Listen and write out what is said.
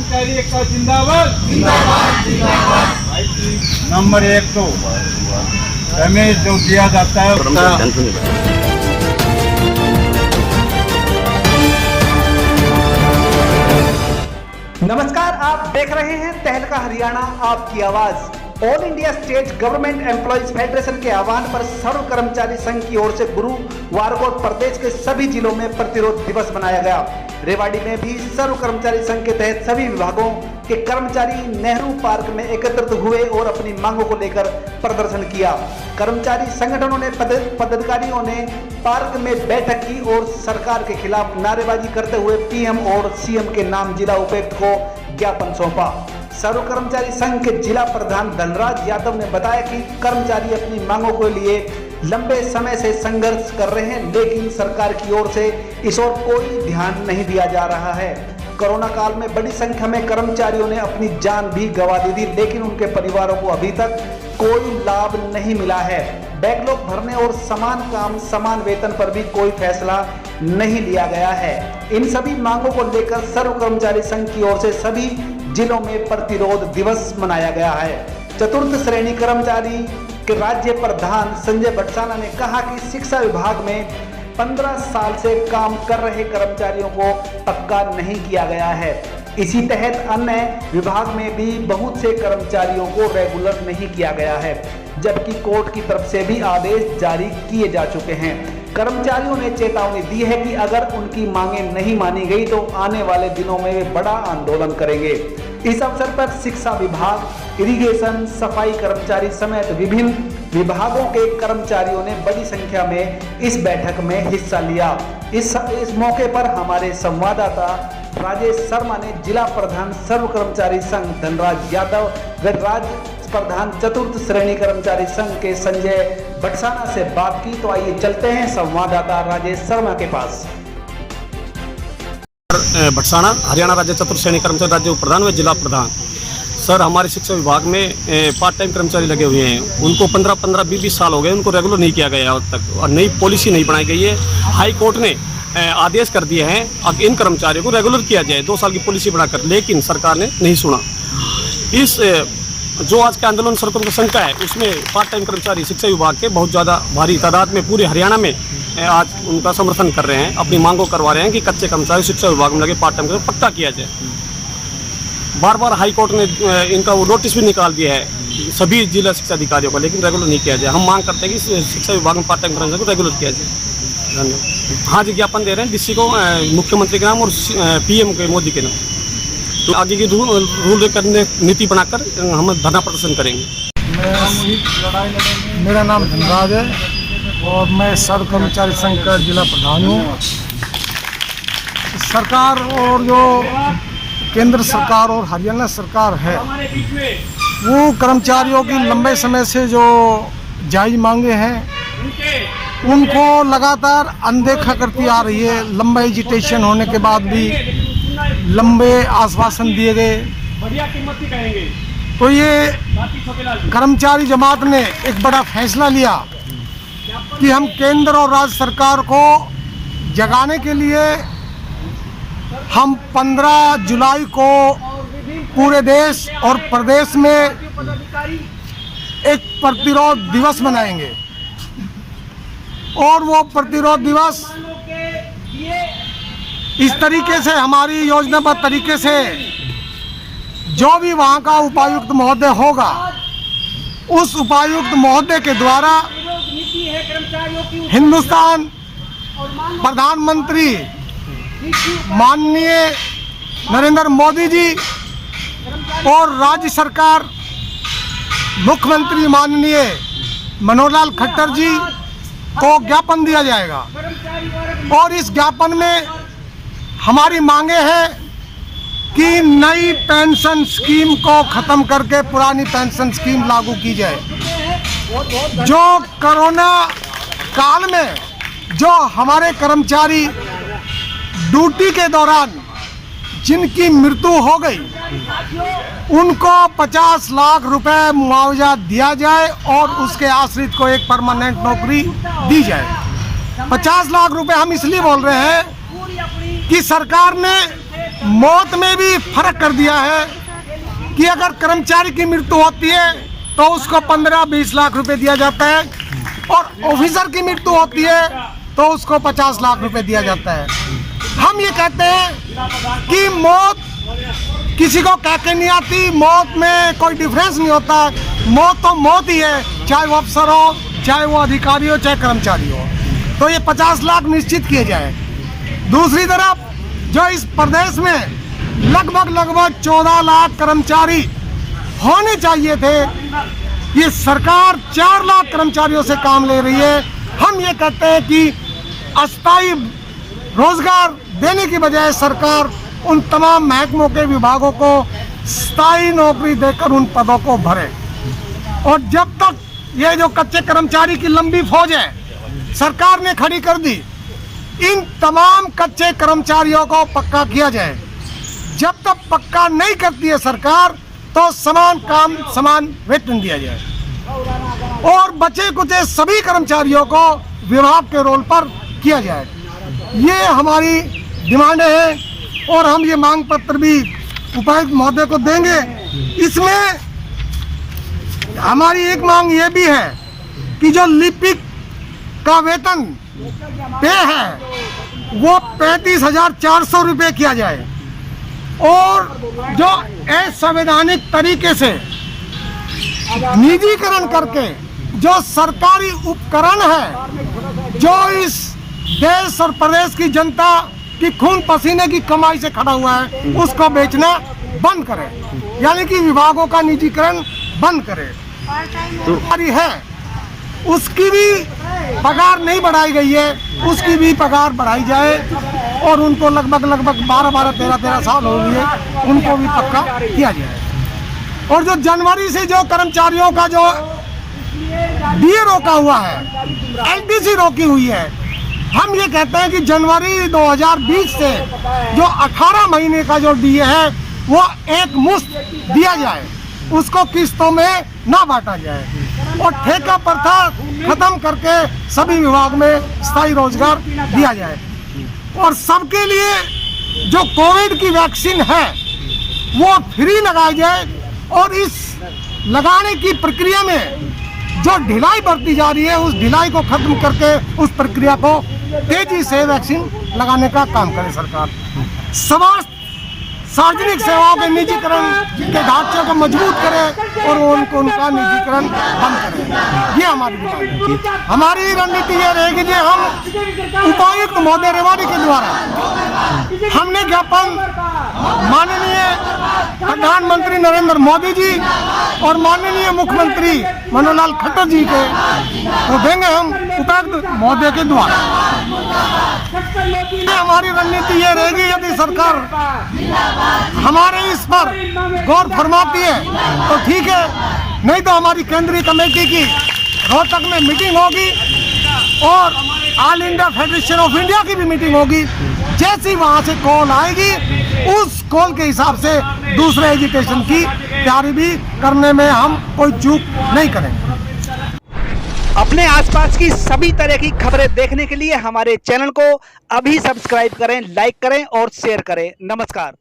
कर्मचारी एकता जिंदाबाद जिंदाबाद जिंदाबाद। नंबर 1 तो रमेश जो दिया जाता है नमस्कार, आप देख रहे हैं तहलका हरियाणा आपकी आवाज। All India state government employees federation के आह्वान पर सर्व कर्मचारी संघ की ओर से गुरुवार को प्रदेश के सभी जिलों में प्रतिरोध दिवस मनाया गया। रेवाड़ी में भी सर्व कर्मचारी संघ के तहत सभी विभागों के कर्मचारी नेहरू पार्क में एकत्रित हुए और अपनी मांगों को लेकर प्रदर्शन किया। कर्मचारी संगठनों ने पदाधिकारियों ने पार्क में बैठक की और सरकार के खिलाफ नारेबाजी करते हुए पीएम और सीएम के नाम जिला उपायुक्त को ज्ञापन सौंपा। सर्व कर्मचारी संघ के जिला प्रधान धनराज यादव ने बताया कि कर्मचारी अपनी मांगों के लिए लंबे समय से संघर्ष कर रहे हैं, लेकिन सरकार की ओर से इस ओर कोई ध्यान नहीं दिया जा रहा है। कोरोना काल में बड़ी संख्या में कर्मचारियों ने अपनी जान भी गंवा दी थी, लेकिन उनके परिवारों को अभी तक कोई लाभ नहीं मिला है। बैकलॉग भरने और समान काम समान वेतन पर भी कोई फैसला नहीं लिया गया है। इन सभी मांगों को लेकर सर्व कर्मचारी संघ की ओर से सभी जिलों में प्रतिरोध दिवस मनाया गया है। चतुर्थ श्रेणी कर्मचारी के राज्य प्रधान संजय बटसाना ने कहा कि शिक्षा विभाग में 15 साल से काम कर रहे कर्मचारियों को पक्का नहीं किया गया है। इसी तहत अन्य विभाग में भी बहुत से कर्मचारियों को रेगुलर नहीं किया गया है, जबकि कोर्ट की तरफ से भी आदेश जारी किए जा चुके हैं। कर्मचारियों ने चेतावनी दी है कि अगर उनकी मांगें नहीं मानी गई तो आने वाले दिनों में वे बड़ा आंदोलन करेंगे। इस अवसर पर शिक्षा विभाग, इरिगेशन, सफाई कर्मचारी समेत विभिन्न विभागों के कर्मचारियों ने बड़ी संख्या में इस बैठक में हिस्सा लिया। इस मौके पर हमारे संवाददाता राजेश शर्मा ने जिला प्रधान सर्व कर्मचारी संघ धनराज यादव व राज्य प्रधान चतुर्थ श्रेणी कर्मचारी संघ के संजय बटसाना से बात की। तो आइए चलते हैं संवाददाता राजेश शर्मा के पास। बटसाना, हरियाणा राज्य चतुर्थ श्रेणी कर्मचारी राज्य प्रधान व जिला प्रधान। सर, हमारे शिक्षा विभाग में पार्ट टाइम कर्मचारी लगे हुए हैं, उनको 15-15, 20 साल हो गए, उनको रेगुलर नहीं किया गया अब तक और नई पॉलिसी नहीं बनाई गई है। हाई कोर्ट ने आदेश कर दिए हैं अब इन कर्मचारियों को रेगुलर किया जाए 2 साल की पॉलिसी बनाकर, लेकिन सरकार ने नहीं सुना। इस जो आज का आंदोलन सर्व कर्मचारी संघ का है उसमें पार्ट टाइम कर्मचारी शिक्षा विभाग के बहुत ज़्यादा भारी तादाद में पूरे हरियाणा में आज उनका समर्थन कर रहे हैं, अपनी मांगों करवा रहे हैं कि कच्चे कर्मचारी शिक्षा विभाग में लगे पार्ट टाइम पक्का किया जाए। बार बार हाई कोर्ट ने इनका वो नोटिस भी निकाल दिया है सभी जिला शिक्षा अधिकारियों को, लेकिन रेगुलर नहीं किया जाए। हम मांग करते हैं कि शिक्षा विभाग में पार्ट टाइम कर्मचारी को रेगुलर किया जाए। धन्यवाद। हाँ जी, ज्ञापन दे रहे हैं डीसी को, मुख्यमंत्री के नाम और पीएम के मोदी के नाम। तो आगे की रूल करने नीति बनाकर हम धरना प्रदर्शन करेंगे। मेरा नाम धनराज है और मैं सर्व कर्मचारी संघ का जिला प्रधान हूँ। सरकार और जो केंद्र सरकार और हरियाणा सरकार है वो कर्मचारियों की लंबे समय से जो जायज़ मांगे हैं उनको लगातार अनदेखा करती आ रही है। लंबा एजिटेशन होने के बाद भी लंबे आश्वासन दिए गए, तो ये कर्मचारी जमात ने एक बड़ा फैसला लिया कि हम केंद्र और राज्य सरकार को जगाने के लिए हम 15 जुलाई को पूरे देश और प्रदेश में एक प्रतिरोध दिवस मनाएंगे और वो प्रतिरोध दिवस इस तरीके से हमारी योजनाबद्ध तरीके से जो भी वहाँ का उपायुक्त महोदय होगा उस उपायुक्त महोदय के द्वारा हिंदुस्तान प्रधानमंत्री माननीय नरेंद्र मोदी जी और राज्य सरकार मुख्यमंत्री माननीय मनोहर लाल खट्टर जी को ज्ञापन दिया जाएगा और इस ज्ञापन में हमारी मांगे हैं कि नई पेंशन स्कीम को खत्म करके पुरानी पेंशन स्कीम लागू की जाए। जो कोरोना काल में जो हमारे कर्मचारी ड्यूटी के दौरान जिनकी मृत्यु हो गई उनको 50 लाख रुपए मुआवजा दिया जाए और उसके आश्रित को एक परमानेंट नौकरी दी जाए। 50 लाख रुपए हम इसलिए बोल रहे हैं कि सरकार ने मौत में भी फर्क कर दिया है कि अगर कर्मचारी की मृत्यु होती है तो उसको 15-20 लाख रुपए दिया जाता है, और ऑफिसर की मृत्यु होती है तो उसको 50 लाख रुपए दिया जाता है। हम ये कहते हैं कि मौत किसी को कह के नहीं आती, मौत में कोई डिफरेंस नहीं होता, मौत तो मौत ही है, चाहे वो अफसर हो, चाहे वो अधिकारी हो, चाहे कर्मचारी हो। तो ये 50 लाख निश्चित किए जाए। दूसरी तरफ जो इस प्रदेश में लगभग 14 लाख कर्मचारी होने चाहिए थे, ये सरकार 4 लाख कर्मचारियों से काम ले रही है। हम ये कहते हैं कि अस्थायी रोजगार देने की बजाय सरकार उन तमाम महकमों के विभागों को स्थायी नौकरी देकर उन पदों को भरे। और जब तक ये जो कच्चे कर्मचारी की लंबी फौज है सरकार ने खड़ी कर दी, इन तमाम कच्चे कर्मचारियों को पक्का किया जाए। जब तक पक्का नहीं करती है सरकार तो समान काम समान वेतन दिया जाए और बचे कुचे सभी कर्मचारियों को विभाग के रोल पर किया जाए। ये हमारी डिमांड है और हम ये मांग पत्र भी उपायुक्त महोदय को देंगे। इसमें हमारी एक मांग ये भी है कि जो लिपिक का वेतन पे है वो 35,400 रुपये किया जाए और जो असंवैधानिक तरीके से निजीकरण करके जो सरकारी उपकरण है जो इस देश और प्रदेश की जनता की खून पसीने की कमाई से खड़ा हुआ है उसको बेचना बंद करें, यानी कि विभागों का निजीकरण बंद करें। तो है उसकी भी पगार नहीं बढ़ाई गई है, उसकी भी पगार बढ़ाई जाए और उनको लगभग 12, 13 साल हो गए, उनको भी पक्का किया जाए। और जो जनवरी से जो कर्मचारियों का जो डीए रोका हुआ है, एलटीसी रोकी हुई है, हम ये कहते हैं कि जनवरी 2020 से जो 18 महीने का जो डीए है वो एक मुश्त दिया जाए, उसको किस्तों में ना बांटा जाए और ठेका प्रथा खत्म करके सभी विभाग में स्थायी रोजगार दिया जाए। और सबके लिए जो कोविड की वैक्सीन है वो फ्री लगाई जाए और इस लगाने की प्रक्रिया में जो ढिलाई बरती जा रही है उस ढिलाई को खत्म करके उस प्रक्रिया को तेजी से वैक्सीन लगाने का काम करे सरकार। समाज सार्वजनिक सेवाओं के निजीकरण के ढांचे को मजबूत करे और उनका निजीकरण बंद करे। ये हमारी डिमांड है। हमारी रणनीति ये रहेगी कि हम उपायुक्त महोदय रेवाड़ी के द्वारा हमने ज्ञापन माननीय प्रधानमंत्री नरेंद्र मोदी जी और माननीय मुख्यमंत्री मनोहर लाल खट्टर जी के तो देंगे हम उपायुक्त महोदय के द्वारा। हमारी रणनीति ये रहेगी यदि सरकार हमारे इस पर गौर फरमाती है तो ठीक है, नहीं तो हमारी केंद्रीय कमेटी की रोहतक में मीटिंग होगी और all India federation of India की भी मीटिंग होगी। जैसी वहां से कॉल आएगी उस कॉल के हिसाब से दूसरे एजुकेशन की तैयारी भी करने में हम कोई चूक नहीं करेंगे। अपने आसपास की सभी तरह की खबरें देखने के लिए हमारे चैनल को अभी सब्सक्राइब करें, लाइक करें और शेयर करें। नमस्कार।